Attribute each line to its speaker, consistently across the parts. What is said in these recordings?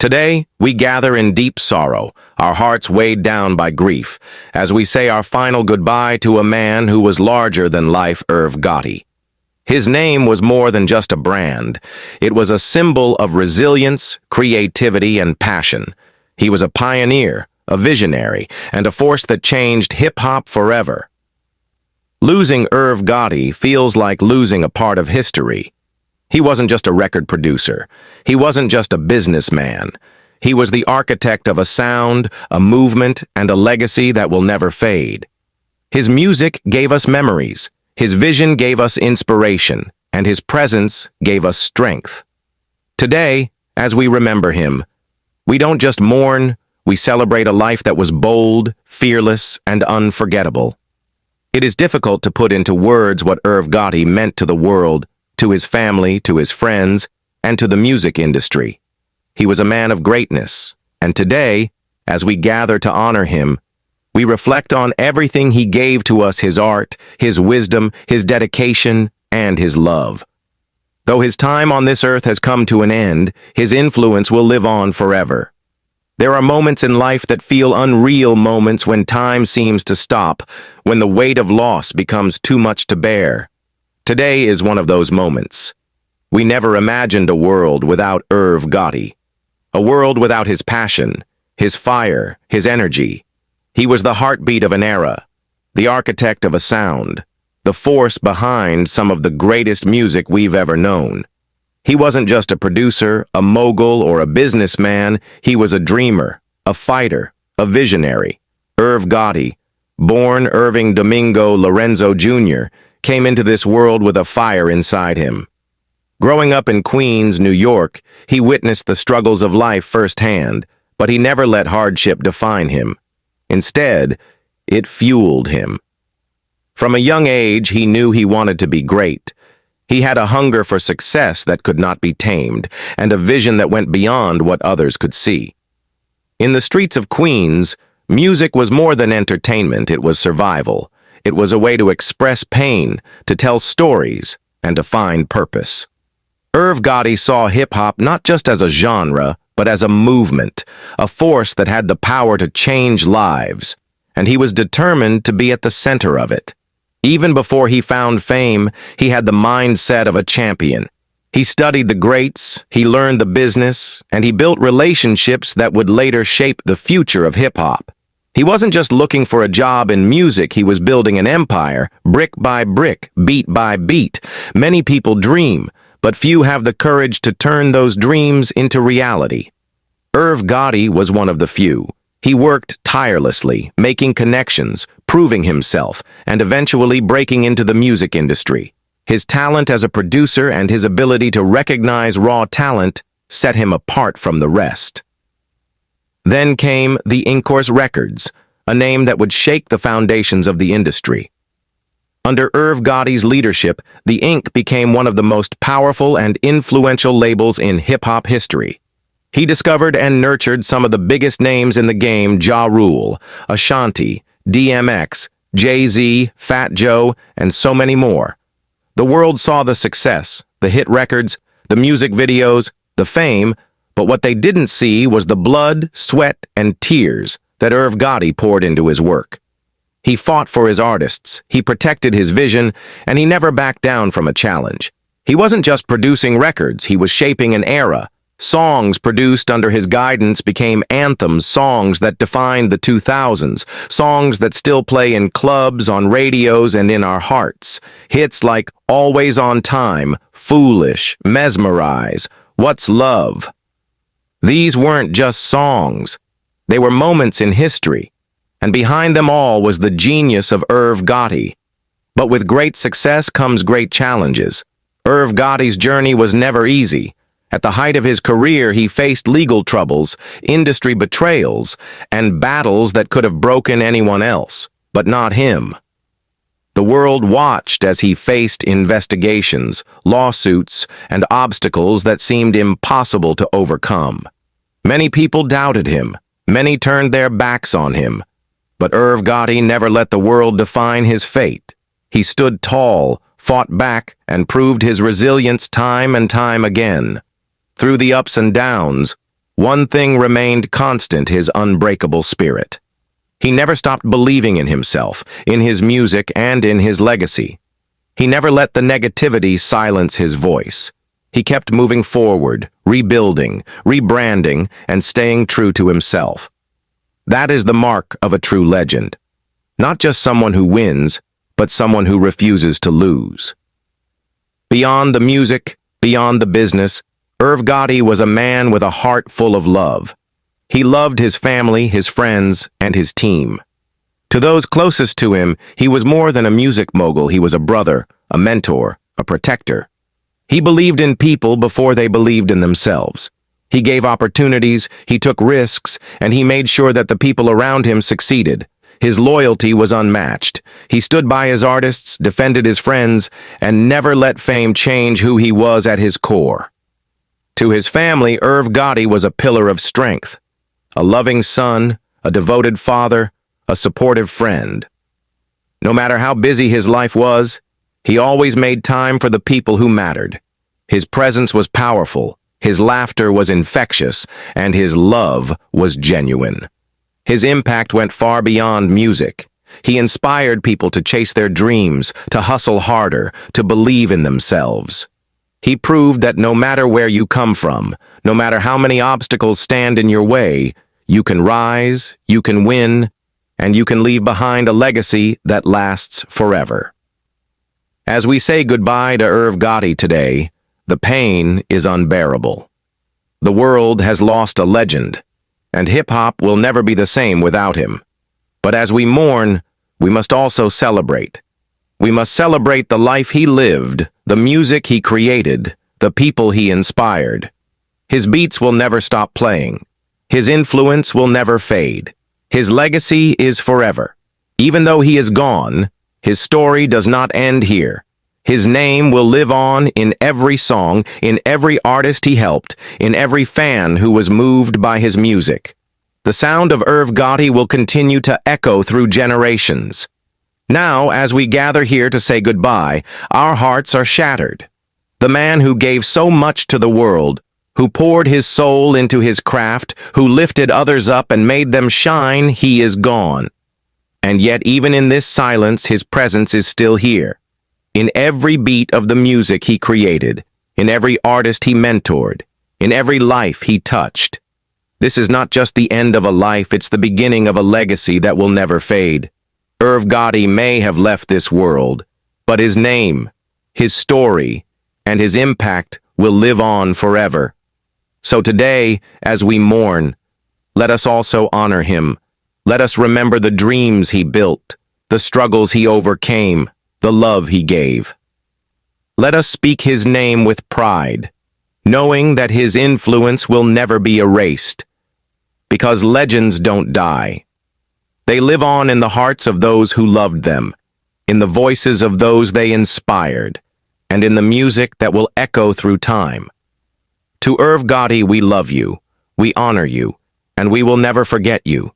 Speaker 1: Today, we gather in deep sorrow, our hearts weighed down by grief, as we say our final goodbye to a man who was larger than life, Irv Gotti. His name was more than just a brand. It was a symbol of resilience, creativity, and passion. He was a pioneer, a visionary, and a force that changed hip-hop forever. Losing Irv Gotti feels like losing a part of history. He wasn't just a record producer. He wasn't just a businessman. He was the architect of a sound, a movement, and a legacy that will never fade. His music gave us memories. His vision gave us inspiration, and his presence gave us strength. Today, as we remember him, we don't just mourn, we celebrate a life that was bold, fearless, and unforgettable. It is difficult to put into words what Irv Gotti meant to the world, to his family, to his friends, and to the music industry. He was a man of greatness, and today, as we gather to honor him, we reflect on everything he gave to us: his art, his wisdom, his dedication, and his love. Though his time on this earth has come to an end, his influence will live on forever. There are moments in life that feel unreal, moments when time seems to stop, when the weight of loss becomes too much to bear. Today is one of those moments. We never imagined a world without Irv Gotti, a world without his passion, his fire, his energy. He was the heartbeat of an era, the architect of a sound, the force behind some of the greatest music we've ever known. He wasn't just a producer, a mogul, or a businessman. He was a dreamer, a fighter, a visionary. Irv Gotti, born Irving Domingo Lorenzo Jr., came into this world with a fire inside him. Growing up in Queens, New York, he witnessed the struggles of life firsthand, but he never let hardship define him. Instead, it fueled him. From a young age, he knew he wanted to be great. He had a hunger for success that could not be tamed, and a vision that went beyond what others could see. In the streets of Queens, music was more than entertainment. It was survival. It was a way to express pain, to tell stories, and to find purpose. Irv Gotti saw hip-hop not just as a genre, but as a movement, a force that had the power to change lives, and he was determined to be at the center of it. Even before he found fame, he had the mindset of a champion. He studied the greats, he learned the business, and he built relationships that would later shape the future of hip-hop. He wasn't just looking for a job in music, he was building an empire, brick by brick, beat by beat. Many people dream, but few have the courage to turn those dreams into reality. Irv Gotti was one of the few. He worked tirelessly, making connections, proving himself, and eventually breaking into the music industry. His talent as a producer and his ability to recognize raw talent set him apart from the rest. Then came the Incorse Records, a name that would shake the foundations of the industry. Under Irv Gotti's leadership, the Inc. became one of the most powerful and influential labels in hip-hop history. He discovered and nurtured some of the biggest names in the game: Ja Rule, Ashanti, DMX, Jay-Z, Fat Joe, and so many more. The world saw the success, the hit records, the music videos, the fame, but what they didn't see was the blood, sweat, and tears that Irv Gotti poured into his work. He fought for his artists, he protected his vision, and he never backed down from a challenge. He wasn't just producing records, he was shaping an era. Songs produced under his guidance became anthems, songs that defined the 2000s, songs that still play in clubs, on radios, and in our hearts. Hits like Always on Time, Foolish, Mesmerize, What's Love. These weren't just songs. They were moments in history, and behind them all was the genius of Irv Gotti. But with great success comes great challenges. Irv Gotti's journey was never easy. At the height of his career, he faced legal troubles, industry betrayals, and battles that could have broken anyone else, but not him. The world watched as he faced investigations, lawsuits, and obstacles that seemed impossible to overcome. Many people doubted him. Many turned their backs on him. But Irv Gotti never let the world define his fate. He stood tall, fought back, and proved his resilience time and time again. Through the ups and downs, One thing remained constant: his unbreakable spirit. He never stopped believing in himself, in his music, and in his legacy. He never let the negativity silence his voice. He kept moving forward, rebuilding, rebranding, and staying true to himself. That is the mark of a true legend. Not just someone who wins, but someone who refuses to lose. Beyond the music, beyond the business, Irv Gotti was a man with a heart full of love. He loved his family, his friends, and his team. To those closest to him, he was more than a music mogul. He was a brother, a mentor, a protector. He believed in people before they believed in themselves. He gave opportunities, he took risks, and he made sure that the people around him succeeded. His loyalty was unmatched. He stood by his artists, defended his friends, and never let fame change who he was at his core. To his family, Irv Gotti was a pillar of strength. A loving son, a devoted father, a supportive friend. No matter how busy his life was, he always made time for the people who mattered. His presence was powerful, his laughter was infectious, and his love was genuine. His impact went far beyond music. He inspired people to chase their dreams, to hustle harder, to believe in themselves. He proved that no matter where you come from, no matter how many obstacles stand in your way, you can rise, you can win, and you can leave behind a legacy that lasts forever. As we say goodbye to Irv Gotti today, the pain is unbearable. The world has lost a legend, and hip-hop will never be the same without him. But as we mourn, we must also celebrate. We must celebrate the life he lived, the music he created, the people he inspired. His beats will never stop playing. His influence will never fade. His legacy is forever. Even though he is gone, his story does not end here. His name will live on in every song, in every artist he helped, in every fan who was moved by his music. The sound of Irv Gotti will continue to echo through generations. Now, as we gather here to say goodbye, our hearts are shattered. The man who gave so much to the world, who poured his soul into his craft, who lifted others up and made them shine, he is gone. And yet, even in this silence, his presence is still here. In every beat of the music he created, in every artist he mentored, in every life he touched. This is not just the end of a life, it's the beginning of a legacy that will never fade. Irv Gotti may have left this world, but his name, his story, and his impact will live on forever. So today, as we mourn, let us also honor him. Let us remember the dreams he built, the struggles he overcame, the love he gave. Let us speak his name with pride, knowing that his influence will never be erased, because legends don't die. They live on in the hearts of those who loved them, in the voices of those they inspired, and in the music that will echo through time. To Irv Gotti, we love you, we honor you, and we will never forget you.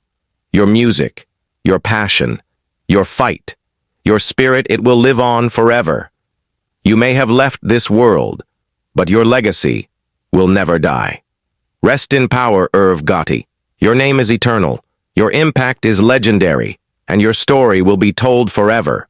Speaker 1: Your music, your passion, your fight, your spirit, it will live on forever. You may have left this world, but your legacy will never die. Rest in power, Irv Gotti. Your name is eternal. Your impact is legendary, and your story will be told forever.